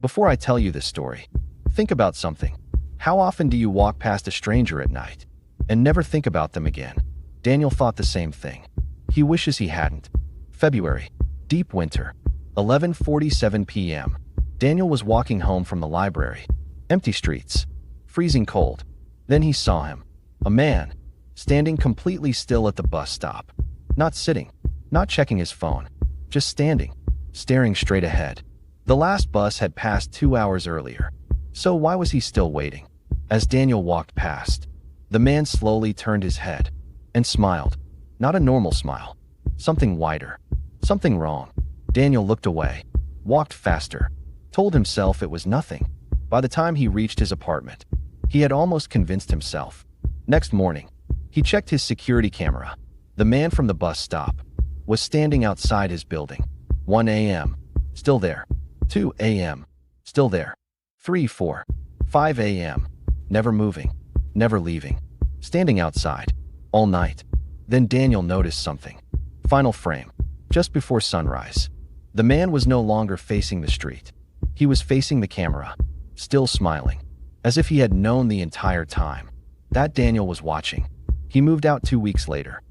Before I tell you this story, think about something. How often do you walk past a stranger at night and never think about them again? Daniel thought the same thing. He wishes he hadn't. February. Deep winter. 11:47 p.m. Daniel was walking home from the library. Empty streets. Freezing cold. Then he saw him. A man. Standing completely still at the bus stop. Not sitting. Not checking his phone. Just standing. Staring straight ahead. The last bus had passed 2 hours earlier. So why was he still waiting? As Daniel walked past, the man slowly turned his head and smiled. Not a normal smile. Something wider. Something wrong. Daniel looked away. Walked faster. Told himself it was nothing. By the time he reached his apartment, he had almost convinced himself. Next morning, he checked his security camera. The man from the bus stop was standing outside his building. 1 a.m. Still there. 2 a.m. Still there. 3, 4, 5 a.m. Never moving. Never leaving. Standing outside. All night. Then Daniel noticed something. Final frame. Just before sunrise. The man was no longer facing the street. He was facing the camera. Still smiling. As if he had known the entire time that Daniel was watching. He moved out 2 weeks later.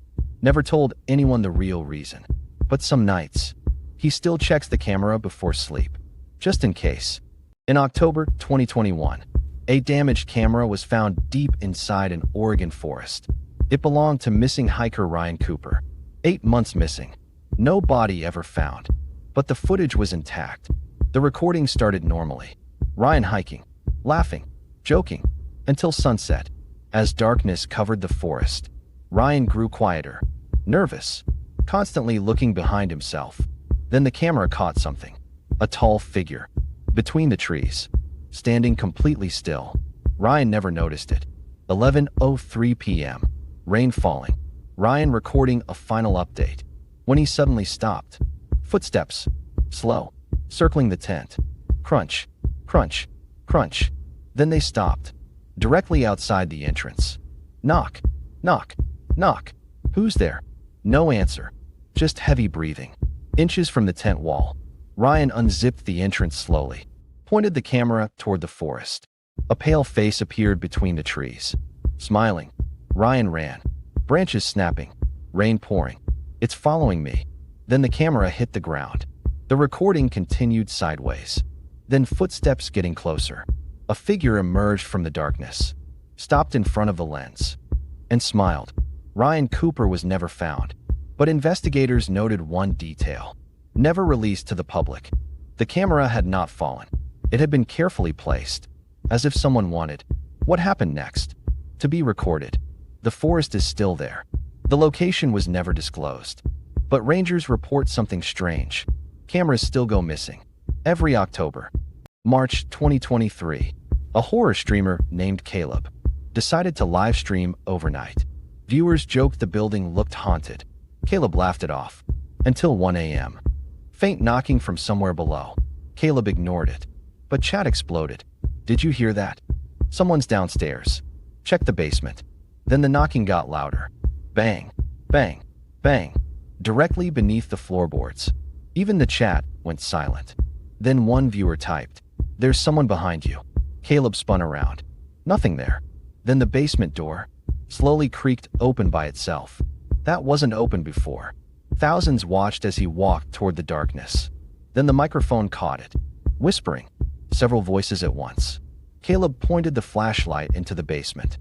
Never told anyone the real reason. But some nights, he still checks the camera before sleep. Just in case. In October 2021, a damaged camera was found deep inside an Oregon forest. It belonged to missing hiker Ryan Cooper. 8 months missing. No body ever found. But the footage was intact. The recording started normally. Ryan hiking, laughing, joking, until sunset. As darkness covered the forest, Ryan grew quieter, nervous, constantly looking behind himself. Then the camera caught something. A tall figure. Between the trees. Standing completely still. Ryan never noticed it. 11:03 p.m. Rain falling. Ryan recording a final update. When he suddenly stopped. Footsteps. Slow. Circling the tent. Crunch. Crunch. Crunch. Then they stopped. Directly outside the entrance. Knock. Knock. Knock. Who's there? No answer. Just heavy breathing. Inches from the tent wall. Ryan unzipped the entrance slowly. Pointed the camera toward the forest. A pale face appeared between the trees. Smiling. Ryan ran. Branches snapping. Rain pouring. It's following me. Then the camera hit the ground. The recording continued sideways. Then footsteps getting closer. A figure emerged from the darkness. Stopped in front of the lens. And smiled. Ryan Cooper was never found. But investigators noted one detail. Never released to the public. The camera had not fallen. It had been carefully placed. As if someone wanted. What happened next? To be recorded. The forest is still there. The location was never disclosed. But rangers report something strange. Cameras still go missing. Every October. March 2023. A horror streamer named Caleb decided to live stream overnight. Viewers joked the building looked haunted. Caleb laughed it off. Until 1 a.m. Faint knocking from somewhere below. Caleb ignored it. But chat exploded. Did you hear that? Someone's downstairs. Check the basement. Then the knocking got louder. Bang. Bang. Bang. Directly beneath the floorboards. Even the chat went silent. Then one viewer typed, "There's someone behind you." Caleb spun around. Nothing there. Then the basement door slowly creaked open by itself. That wasn't open before. Thousands watched as he walked toward the darkness. Then the microphone caught it. Whispering. Several voices at once. Caleb pointed the flashlight into the basement.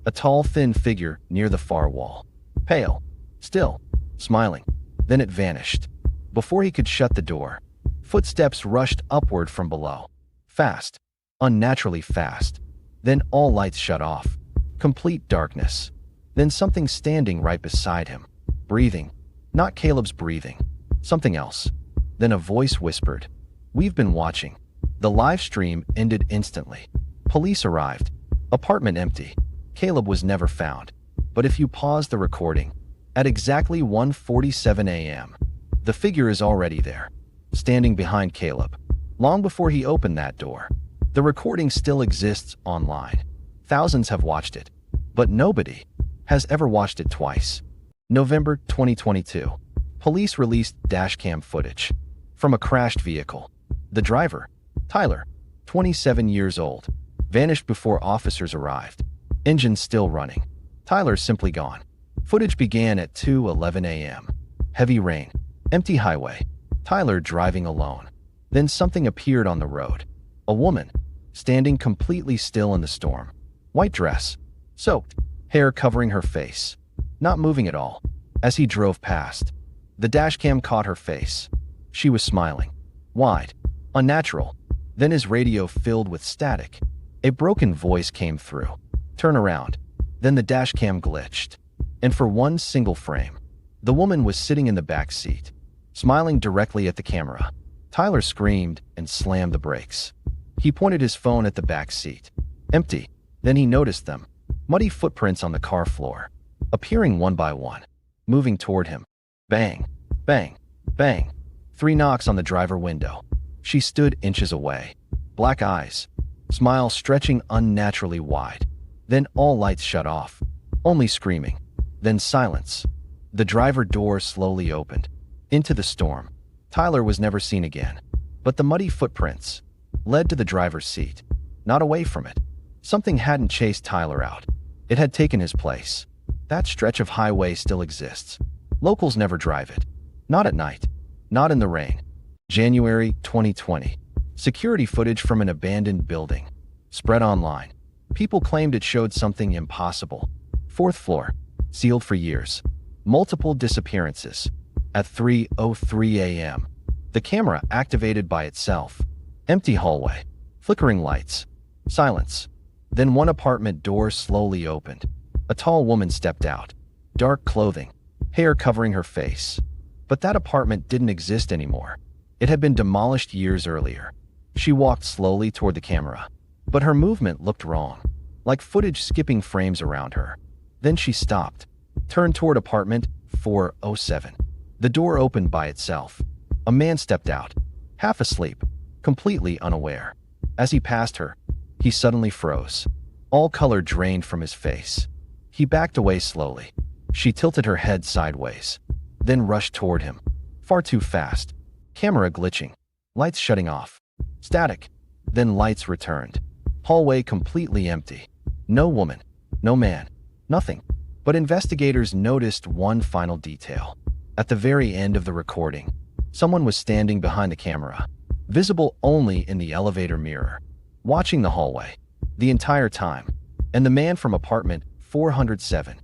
A tall, thin figure near the far wall. Pale. Still. Smiling. Then it vanished. Before he could shut the door, footsteps rushed upward from below. Fast. Unnaturally fast. Then all lights shut off. Complete darkness. Then something standing right beside him. Breathing. Not Caleb's breathing. Something else. Then a voice whispered, "We've been watching." The live stream ended instantly. Police arrived. Apartment empty. Caleb was never found. But if you pause the recording, at exactly 1:47 a.m., the figure is already there, standing behind Caleb. Long before he opened that door. The recording still exists online. Thousands have watched it. But nobody has ever watched it twice. November 2022. Police released dashcam footage from a crashed vehicle. The driver, Tyler, 27 years old, vanished before officers arrived. Engine still running. Tyler simply gone. Footage began at 2:11 a.m. Heavy rain. Empty highway. Tyler driving alone. Then something appeared on the road. A woman, standing completely still in the storm. White dress. Soaked. Hair covering her face. Not moving at all. As he drove past, the dashcam caught her face. She was smiling. Wide. Unnatural. Then his radio filled with static. A broken voice came through. Turn around. Then the dashcam glitched. And for one single frame, the woman was sitting in the back seat, smiling directly at the camera. Tyler screamed and slammed the brakes. He pointed his phone at the back seat. Empty. Then he noticed them. Muddy footprints on the car floor, appearing one by one, moving toward him. Bang, bang, bang. 3 knocks on the driver window. She stood inches away. Black eyes. Smile stretching unnaturally wide. Then all lights shut off. Only screaming. Then silence. The driver door slowly opened. Into the storm. Tyler was never seen again. But the muddy footprints led to the driver's seat. Not away from it. Something hadn't chased Tyler out. It had taken his place. That stretch of highway still exists. Locals never drive it. Not at night. Not in the rain. January 2020. Security footage from an abandoned building. Spread online. People claimed it showed something impossible. 4th floor. Sealed for years. Multiple disappearances. At 3:03 a.m. The camera activated by itself. Empty hallway. Flickering lights. Silence. Then one apartment door slowly opened. A tall woman stepped out. Dark clothing. Hair covering her face. But that apartment didn't exist anymore. It had been demolished years earlier. She walked slowly toward the camera. But her movement looked wrong. Like footage skipping frames around her. Then she stopped. Turned toward apartment 407. The door opened by itself. A man stepped out. Half asleep. Completely unaware. As he passed her, he suddenly froze. All color drained from his face. He backed away slowly. She tilted her head sideways. Then rushed toward him. Far too fast. Camera glitching. Lights shutting off. Static. Then lights returned. Hallway completely empty. No woman. No man. Nothing. But investigators noticed one final detail. At the very end of the recording, someone was standing behind the camera, visible only in the elevator mirror, watching the hallway the entire time. And the man from apartment 407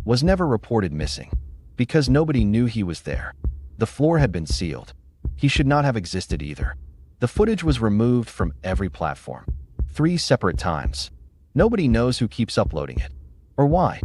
was never reported missing because nobody knew he was there. The floor had been sealed. He should not have existed either. The footage was removed from every platform, 3 separate times. Nobody knows who keeps uploading it or why.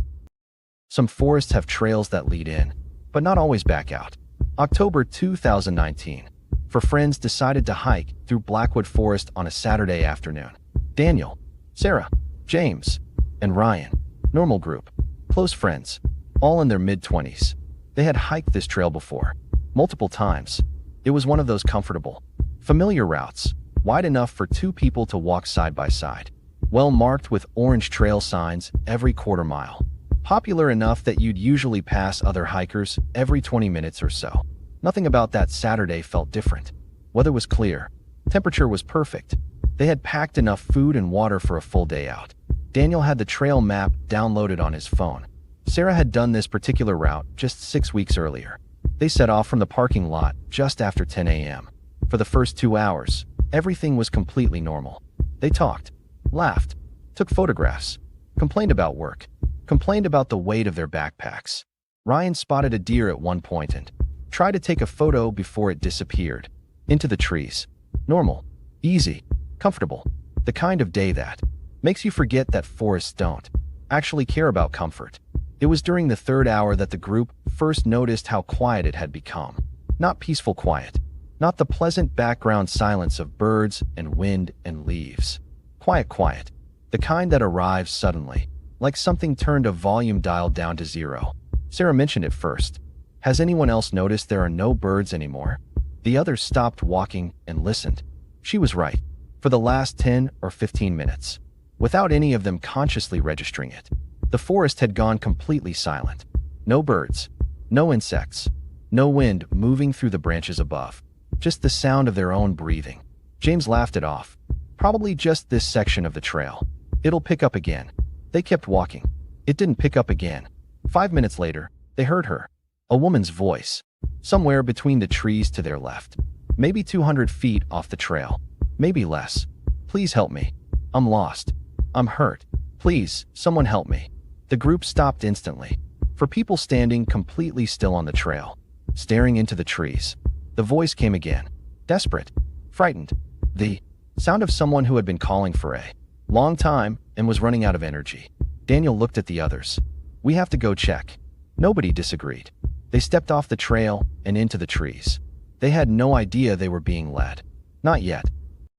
Some forests have trails that lead in, but not always back out. October 2019. 4 friends decided to hike through Blackwood Forest on a Saturday afternoon. Daniel, Sarah, James, and Ryan. Normal group. Close friends. All in their mid-20s. They had hiked this trail before. Multiple times. It was one of those comfortable, familiar routes, wide enough for 2 people to walk side by side. Well marked with orange trail signs every quarter mile. Popular enough that you'd usually pass other hikers every 20 minutes or so. Nothing about that Saturday felt different. Weather was clear. Temperature was perfect. They had packed enough food and water for a full day out. Daniel had the trail map downloaded on his phone. Sarah had done this particular route just 6 weeks earlier. They set off from the parking lot just after 10 a.m. For the first 2 hours, everything was completely normal. They talked, laughed, took photographs, complained about work, complained about the weight of their backpacks. Ryan spotted a deer at one point and tried to take a photo before it disappeared into the trees. Normal, easy, comfortable. The kind of day that makes you forget that forests don't actually care about comfort. It was during the 3rd hour that the group first noticed how quiet it had become. Not peaceful quiet. Not the pleasant background silence of birds and wind and leaves. Quiet. The kind that arrives suddenly, like something turned a volume dial down to 0. Sarah mentioned it first. Has anyone else noticed there are no birds anymore? The others stopped walking and listened. She was right. For the last 10 or 15 minutes, without any of them consciously registering it, the forest had gone completely silent. No birds, no insects, no wind moving through the branches above. Just the sound of their own breathing. James laughed it off. Probably just this section of the trail. It'll pick up again. They kept walking. It didn't pick up again. 5 minutes later, they heard her. A woman's voice. Somewhere between the trees to their left. Maybe 200 feet off the trail. Maybe less. Please help me. I'm lost. I'm hurt. Please, someone help me. The group stopped instantly. For people standing completely still on the trail, staring into the trees. The voice came again. Desperate. Frightened. The sound of someone who had been calling for a long time and was running out of energy. Daniel looked at the others. We have to go check. Nobody disagreed. They stepped off the trail and into the trees. They had no idea they were being led. Not yet.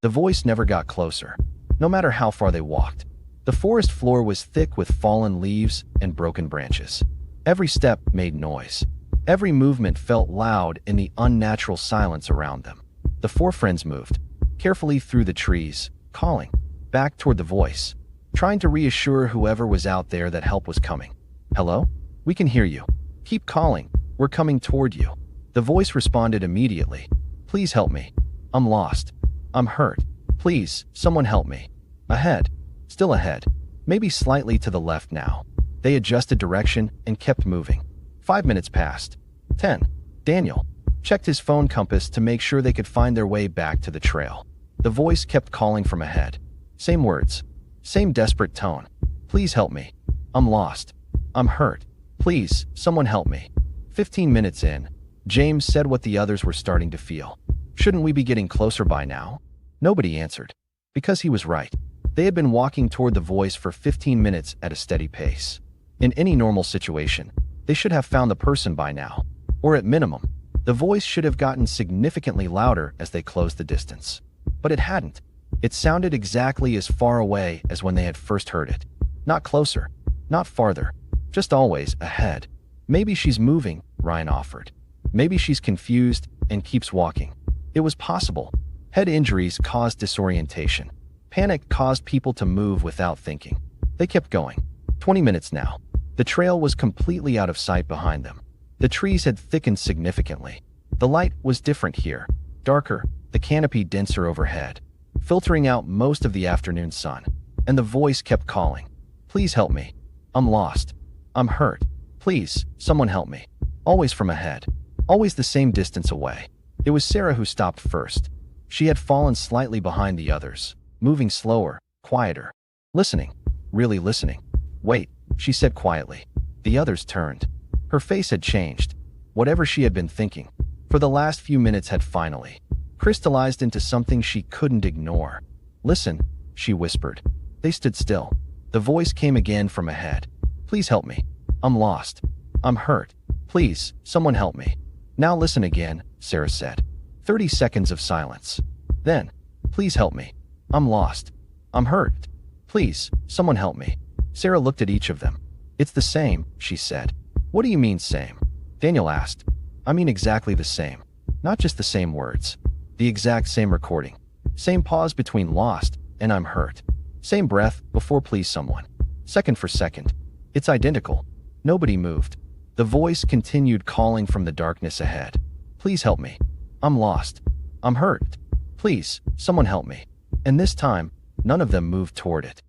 The voice never got closer. No matter how far they walked. The forest floor was thick with fallen leaves and broken branches. Every step made noise. Every movement felt loud in the unnatural silence around them. The four friends moved, carefully through the trees, calling, back toward the voice, trying to reassure whoever was out there that help was coming. Hello? We can hear you. Keep calling. We're coming toward you. The voice responded immediately. Please help me. I'm lost. I'm hurt. Please, someone help me. Ahead. Still ahead. Maybe slightly to the left now. They adjusted direction and kept moving. 5 minutes passed. 10. Daniel checked his phone compass to make sure they could find their way back to the trail. The voice kept calling from ahead. Same words. Same desperate tone. Please help me. I'm lost. I'm hurt. Please, someone help me. 15 minutes in, James said what the others were starting to feel. Shouldn't we be getting closer by now? Nobody answered. Because he was right. They had been walking toward the voice for 15 minutes at a steady pace. In any normal situation, they should have found the person by now. Or at minimum, the voice should have gotten significantly louder as they closed the distance. But it hadn't. It sounded exactly as far away as when they had first heard it. Not closer. Not farther. Just always ahead. Maybe she's moving, Ryan offered. Maybe she's confused and keeps walking. It was possible. Head injuries caused disorientation. Panic caused people to move without thinking. They kept going. 20 minutes now. The trail was completely out of sight behind them. The trees had thickened significantly. The light was different here. Darker, the canopy denser overhead, filtering out most of the afternoon sun. And the voice kept calling. Please help me. I'm lost. I'm hurt. Please, someone help me. Always from ahead. Always the same distance away. It was Sarah who stopped first. She had fallen slightly behind the others, moving slower, quieter. Listening. Really listening. Wait, she said quietly. The others turned. Her face had changed. Whatever she had been thinking, for the last few minutes had finally crystallized into something she couldn't ignore. Listen, she whispered. They stood still. The voice came again from ahead. Please help me. I'm lost. I'm hurt. Please, someone help me. Now listen again, Sarah said. 30 seconds of silence. Then, please help me. I'm lost. I'm hurt. Please, someone help me. Sarah looked at each of them. It's the same, she said. What do you mean same? Daniel asked. I mean exactly the same. Not just the same words. The exact same recording. Same pause between lost and I'm hurt. Same breath before please someone. Second for second. It's identical. Nobody moved. The voice continued calling from the darkness ahead. Please help me. I'm lost. I'm hurt. Please, someone help me. And this time, none of them moved toward it.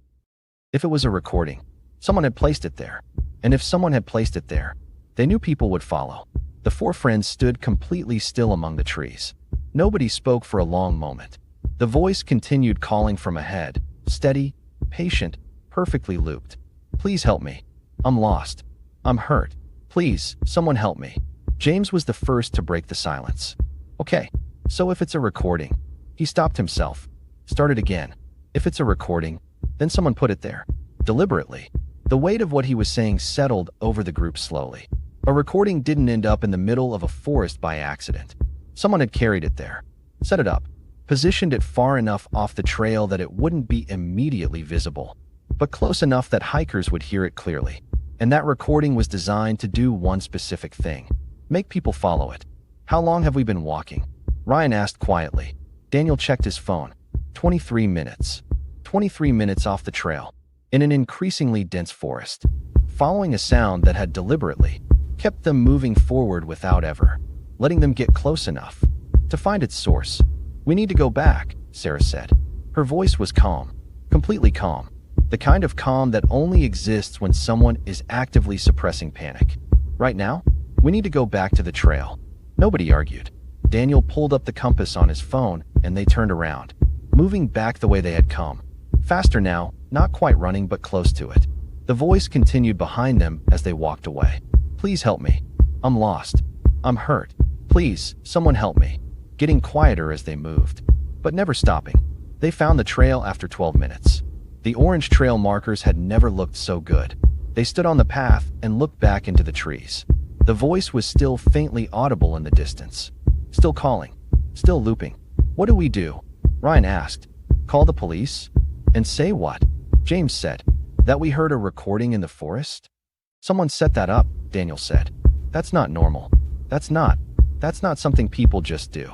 If it was a recording, someone had placed it there. And if someone had placed it there, they knew people would follow. The four friends stood completely still among the trees. Nobody spoke for a long moment. The voice continued calling from ahead, steady, patient, perfectly looped. Please help me. I'm lost. I'm hurt. Please, someone help me. James was the first to break the silence. Okay, so if it's a recording, he stopped himself. Started again. If it's a recording, then someone put it there. Deliberately. The weight of what he was saying settled over the group slowly. A recording didn't end up in the middle of a forest by accident. Someone had carried it there, set it up, positioned it far enough off the trail that it wouldn't be immediately visible, but close enough that hikers would hear it clearly. And that recording was designed to do one specific thing: make people follow it. How long have we been walking? Ryan asked quietly. Daniel checked his phone. 23 minutes. 23 minutes off the trail, in an increasingly dense forest, following a sound that had deliberately kept them moving forward without ever letting them get close enough to find its source. We need to go back, Sarah said. Her voice was calm, completely calm, the kind of calm that only exists when someone is actively suppressing panic. Right now, we need to go back to the trail. Nobody argued. Daniel pulled up the compass on his phone and they turned around, moving back the way they had come. Faster now, not quite running but close to it. The voice continued behind them as they walked away. Please help me. I'm lost. I'm hurt. Please, someone help me. Getting quieter as they moved, but never stopping. They found the trail after 12 minutes. The orange trail markers had never looked so good. They stood on the path and looked back into the trees. The voice was still faintly audible in the distance. Still calling. Still looping. What do we do? Ryan asked. Call the police? And say what? James said. That we heard a recording in the forest? Someone set that up, Daniel said. That's not normal. That's not something people just do.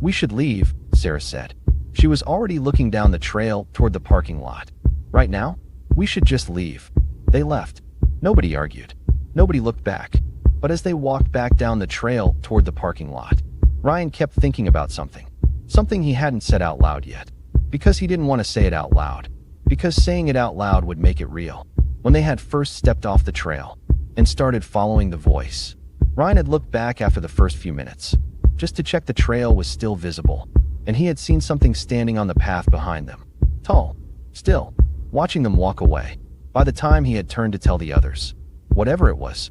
We should leave, Sarah said. She was already looking down the trail toward the parking lot. Right now? We should just leave. They left. Nobody argued. Nobody looked back. But as they walked back down the trail toward the parking lot, Ryan kept thinking about something. Something he hadn't said out loud yet. Because he didn't want to say it out loud. Because saying it out loud would make it real. When they had first stepped off the trail and started following the voice, Ryan had looked back after the first few minutes, just to check the trail was still visible, and he had seen something standing on the path behind them. Tall, still, watching them walk away. By the time he had turned to tell the others, whatever it was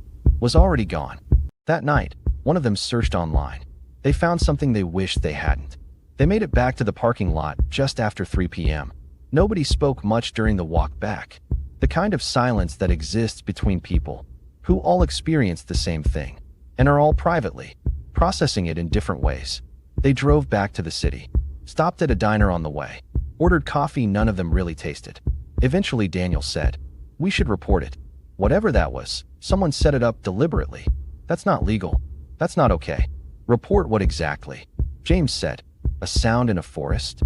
already gone. That night, one of them searched online. They found something they wished they hadn't. They made it back to the parking lot just after 3 p.m. Nobody spoke much during the walk back. The kind of silence that exists between people who all experience the same thing and are all privately processing it in different ways. They drove back to the city, stopped at a diner on the way, ordered coffee none of them really tasted. Eventually Daniel said, "We should report it. Whatever that was, someone set it up deliberately. That's not legal. That's not okay." "Report what exactly?" James said. "A sound in a forest?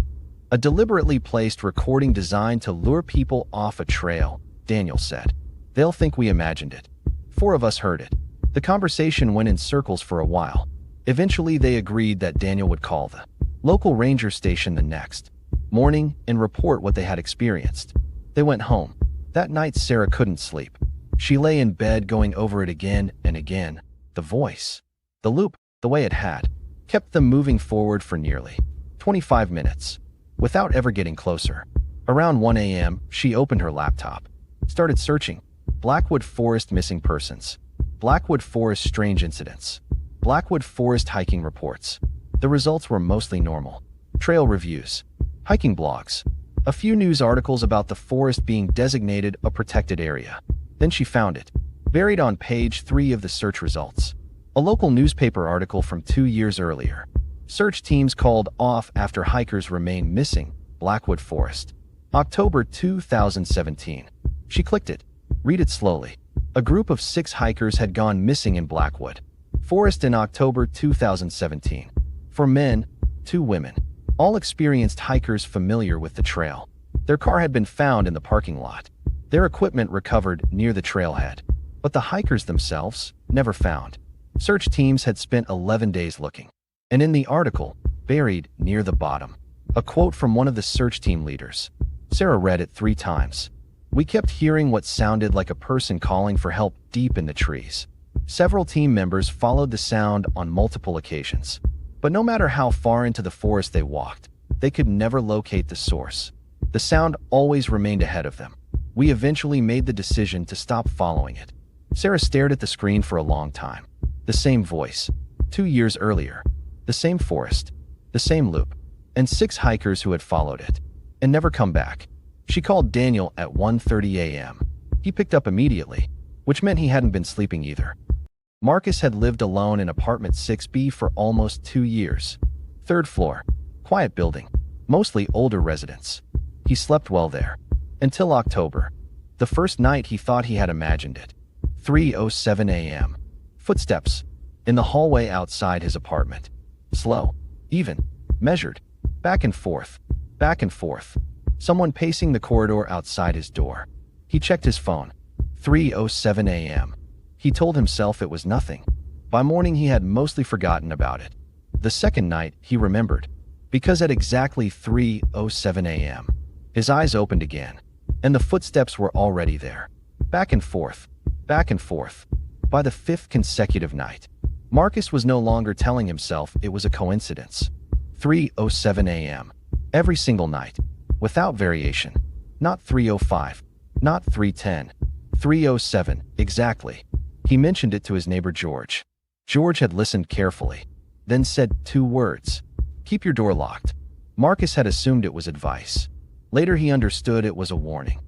A deliberately placed recording designed to lure people off a trail," Daniel said. "They'll think we imagined it." 4 of us heard it. The conversation went in circles for a while. Eventually they agreed that Daniel would call the local ranger station the next morning and report what they had experienced. They went home. That night Sarah couldn't sleep. She lay in bed going over it again and again. The voice, the loop, the way it had, kept them moving forward for nearly 25 minutes, without ever getting closer. Around 1 a.m., she opened her laptop, started searching. Blackwood Forest missing persons. Blackwood Forest strange incidents. Blackwood Forest hiking reports. The results were mostly normal. Trail reviews. Hiking blogs. A few news articles about the forest being designated a protected area. Then she found it, buried on page 3 of the search results. A local newspaper article from 2 years earlier. Search teams called off after hikers remain missing. Blackwood Forest. October 2017. She clicked it. Read it slowly. A group of 6 hikers had gone missing in Blackwood Forest in October 2017. 4 men, 2 women. All experienced hikers familiar with the trail. Their car had been found in the parking lot. Their equipment recovered near the trailhead. But the hikers themselves, never found. Search teams had spent 11 days looking. And in the article, buried near the bottom, a quote from one of the search team leaders. Sarah read it 3 times. "We kept hearing what sounded like a person calling for help deep in the trees. Several team members followed the sound on multiple occasions. But no matter how far into the forest they walked, they could never locate the source. The sound always remained ahead of them. We eventually made the decision to stop following it." Sarah stared at the screen for a long time. The same voice. 2 years earlier. The same forest. The same loop. And 6 hikers who had followed it. And never come back. She called Daniel at 1:30 a.m. He picked up immediately, which meant he hadn't been sleeping either. Marcus had lived alone in apartment 6B for almost 2 years. 3rd floor. Quiet building. Mostly older residents. He slept well there. Until October. The first night he thought he had imagined it. 3:07 a.m. Footsteps. In the hallway outside his apartment. Slow. Even. Measured. Back and forth. Back and forth. Someone pacing the corridor outside his door. He checked his phone. 3:07 a.m. He told himself it was nothing. By morning he had mostly forgotten about it. The second night, he remembered. Because at exactly 3:07 a.m., his eyes opened again, and the footsteps were already there. Back and forth, back and forth. By the fifth consecutive night, Marcus was no longer telling himself it was a coincidence. 3:07 a.m. every single night, without variation. Not 3:05, not 3:10, 3:07, exactly. He mentioned it to his neighbor George. George had listened carefully, then said 2 words. Keep your door locked. Marcus had assumed it was advice. Later he understood it was a warning.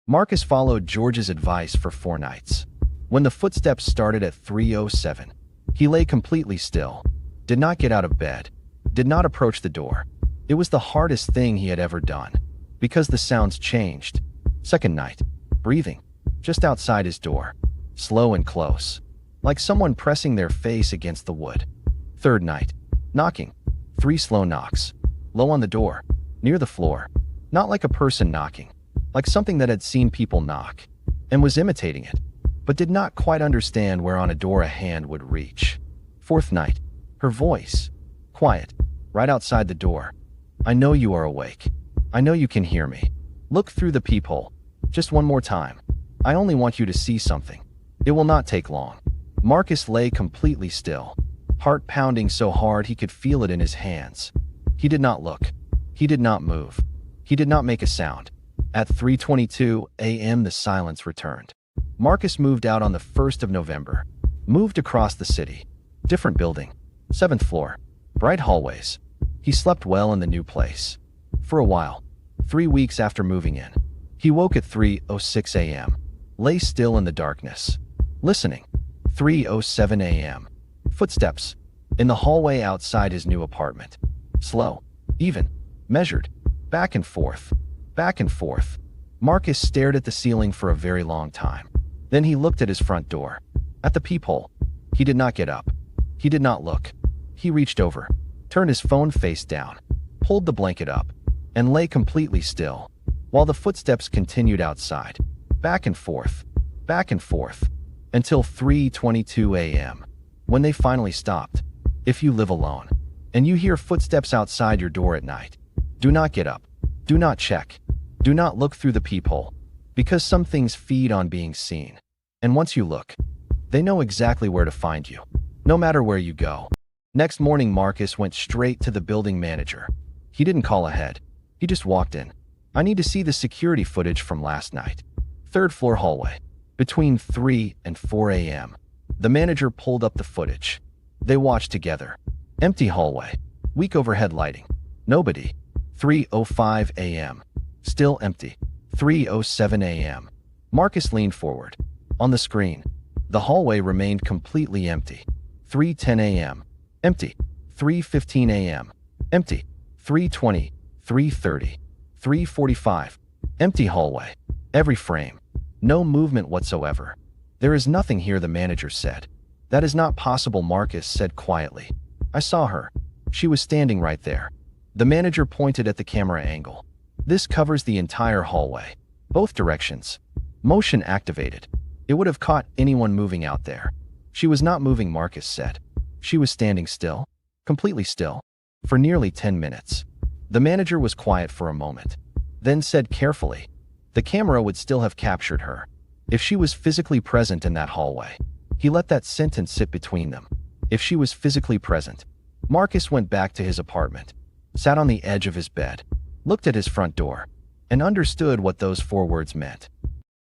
Marcus followed George's advice for 4 nights. When the footsteps started at 3:07, he lay completely still, did not get out of bed, did not approach the door. It was the hardest thing he had ever done, because the sounds changed. Second night, breathing, just outside his door, slow and close, like someone pressing their face against the wood. Third night, knocking, 3 slow knocks, low on the door, near the floor, not like a person knocking, like something that had seen people knock, and was imitating it, but did not quite understand where on a door a hand would reach. Fourth night, her voice, quiet, right outside the door. I know you are awake. I know you can hear me. Look through the peephole. Just one more time. I only want you to see something. It will not take long. Marcus lay completely still, heart pounding so hard he could feel it in his hands. He did not look. He did not move. He did not make a sound. At 3:22 a.m. the silence returned. Marcus moved out on the 1st of November. Moved across the city. Different building. 7th floor. Bright hallways. He slept well in the new place. For a while. 3 weeks after moving in. He woke at 3:06 a.m. Lay still in the darkness. Listening. 3:07 a.m. Footsteps. In the hallway outside his new apartment. Slow. Even. Measured. Back and forth. Back and forth. Marcus stared at the ceiling for a very long time. Then he looked at his front door. At the peephole. He did not get up. He did not look. He reached over, turned his phone face down, pulled the blanket up, and lay completely still, while the footsteps continued outside, back and forth, until 3:22 a.m., when they finally stopped. If you live alone, and you hear footsteps outside your door at night, do not get up, do not check, do not look through the peephole, because some things feed on being seen. And once you look, they know exactly where to find you, no matter where you go. Next morning, Marcus went straight to the building manager. He didn't call ahead. He just walked in. I need to see the security footage from last night. 3rd floor hallway. Between 3 and 4 a.m. The manager pulled up the footage. They watched together. Empty hallway. Weak overhead lighting. Nobody. 3:05 a.m. Still empty. 3:07 a.m. Marcus leaned forward. On the screen, the hallway remained completely empty. 3:10 a.m. Empty. 3:15 a.m. Empty. 3:20, 3:30, 3:45. Empty hallway. Every frame. No movement whatsoever. There is nothing here, the manager said. That is not possible, Marcus said quietly. I saw her. She was standing right there. The manager pointed at the camera angle. This covers the entire hallway. Both directions. Motion activated. It would have caught anyone moving out there. She was not moving, Marcus said. She was standing still, completely still, for nearly 10 minutes. The manager was quiet for a moment, then said carefully, the camera would still have captured her, if she was physically present in that hallway. He let that sentence sit between them. If she was physically present. Marcus went back to his apartment, sat on the edge of his bed, looked at his front door, and understood what those 4 words meant.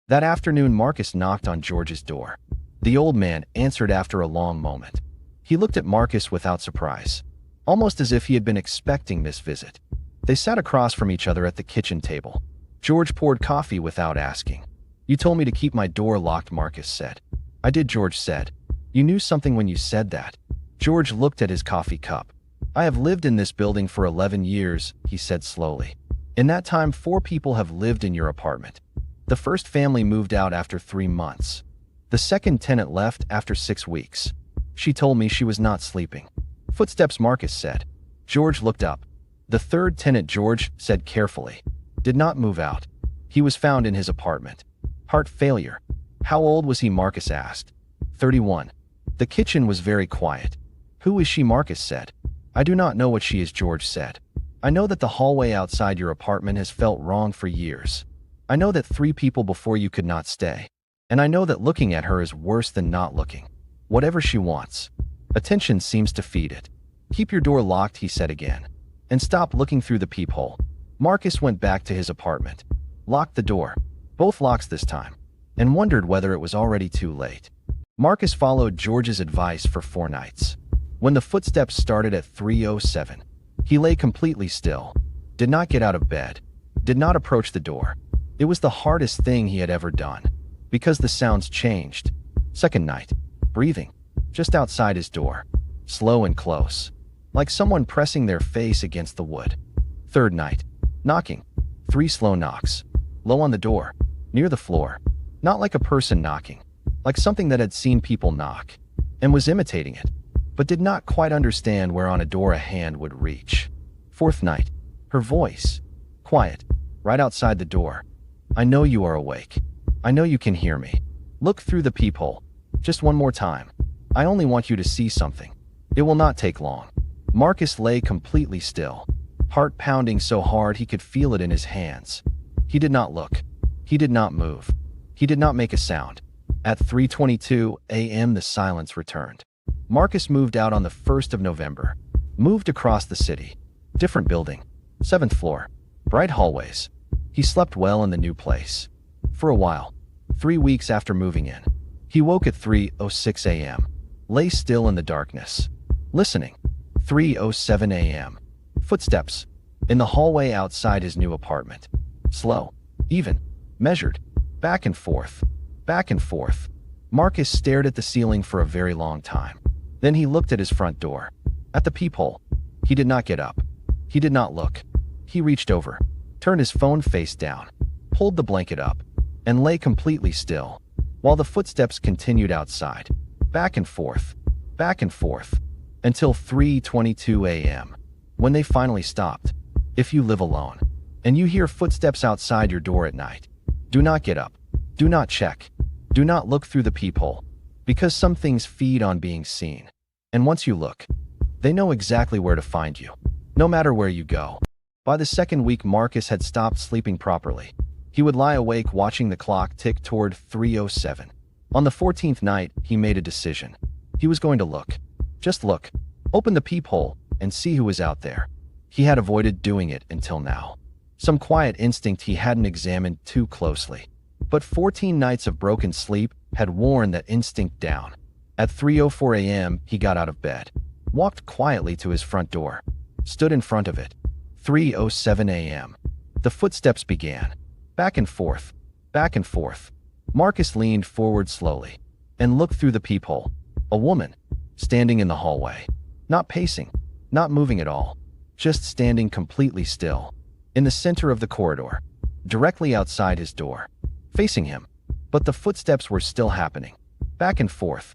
That afternoon, Marcus knocked on George's door. The old man answered after a long moment. He looked at Marcus without surprise, almost as if he had been expecting this visit. They sat across from each other at the kitchen table. George poured coffee without asking. You told me to keep my door locked, Marcus said. I did, George said. You knew something when you said that. George looked at his coffee cup. I have lived in this building for 11 years, he said slowly. In that time, 4 people have lived in your apartment. The first family moved out after 3 months. The second tenant left after 6 weeks. She told me she was not sleeping. Footsteps, Marcus said. George looked up. The third tenant, George said carefully, did not move out. He was found in his apartment. Heart failure. How old was he, Marcus asked. 31. The kitchen was very quiet. Who is she, Marcus said. I do not know what she is, George said. I know that the hallway outside your apartment has felt wrong for years. I know that 3 people before you could not stay. And I know that looking at her is worse than not looking. Whatever she wants. Attention seems to feed it. Keep your door locked, he said again. And stop looking through the peephole. Marcus went back to his apartment, locked the door, both locks this time, and wondered whether it was already too late. Marcus followed George's advice for 4 nights. When the footsteps started at 3:07, he lay completely still, did not get out of bed, did not approach the door. It was the hardest thing he had ever done, because the sounds changed. Second night, breathing, just outside his door, slow and close, like someone pressing their face against the wood. Third night, knocking, 3 slow knocks, low on the door, near the floor, not like a person knocking, like something that had seen people knock, and was imitating it, but did not quite understand where on a door a hand would reach. Fourth night, her voice, quiet, right outside the door. I know you are awake. I know you can hear me. Look through the peephole. Just one more time. I only want you to see something. It will not take long. Marcus lay completely still, heart pounding so hard he could feel it in his hands. He did not look. He did not move. He did not make a sound. At 3:22 a.m. the silence returned. Marcus moved out on the 1st of November. Moved across the city. Different building. 7th floor. Bright hallways. He slept well in the new place. For a while. 3 weeks after moving in. He woke at 3:06 a.m. Lay still in the darkness. Listening. 3:07 a.m. Footsteps. In the hallway outside his new apartment. Slow. Even. Measured. Back and forth. Back and forth. Marcus stared at the ceiling for a very long time. Then he looked at his front door. At the peephole. He did not get up. He did not look. He reached over, turned his phone face down, pulled the blanket up, and lay completely still, while the footsteps continued outside, back and forth, until 3:22 a.m., when they finally stopped. If you live alone, and you hear footsteps outside your door at night, do not get up, do not check, do not look through the peephole, because some things feed on being seen. And once you look, they know exactly where to find you, no matter where you go. By the second week, Marcus had stopped sleeping properly. He would lie awake watching the clock tick toward 3:07. On the 14th night, he made a decision. He was going to look. Just look. Open the peephole and see who was out there. He had avoided doing it until now. Some quiet instinct he hadn't examined too closely. But 14 nights of broken sleep had worn that instinct down. At 3:04 a.m., he got out of bed, walked quietly to his front door, stood in front of it. 3:07 a.m. The footsteps began. Back and forth, back and forth. Marcus leaned forward slowly and looked through the peephole. A woman, standing in the hallway. Not pacing, not moving at all, just standing completely still, in the center of the corridor, directly outside his door, facing him. But the footsteps were still happening. Back and forth,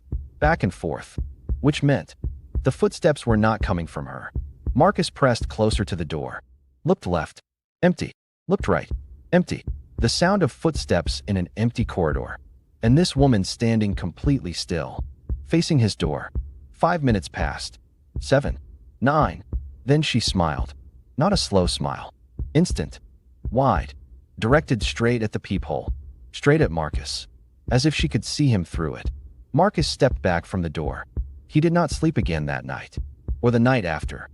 which meant the footsteps were not coming from her. Marcus pressed closer to the door, looked left, empty, looked right, empty. The sound of footsteps in an empty corridor, and this woman standing completely still, facing his door. 5 minutes passed. 7, 9. Then she smiled. Not a slow smile. Instant. Wide. Directed straight at the peephole. Straight at Marcus. As if she could see him through it. Marcus stepped back from the door. He did not sleep again that night. Or the night after.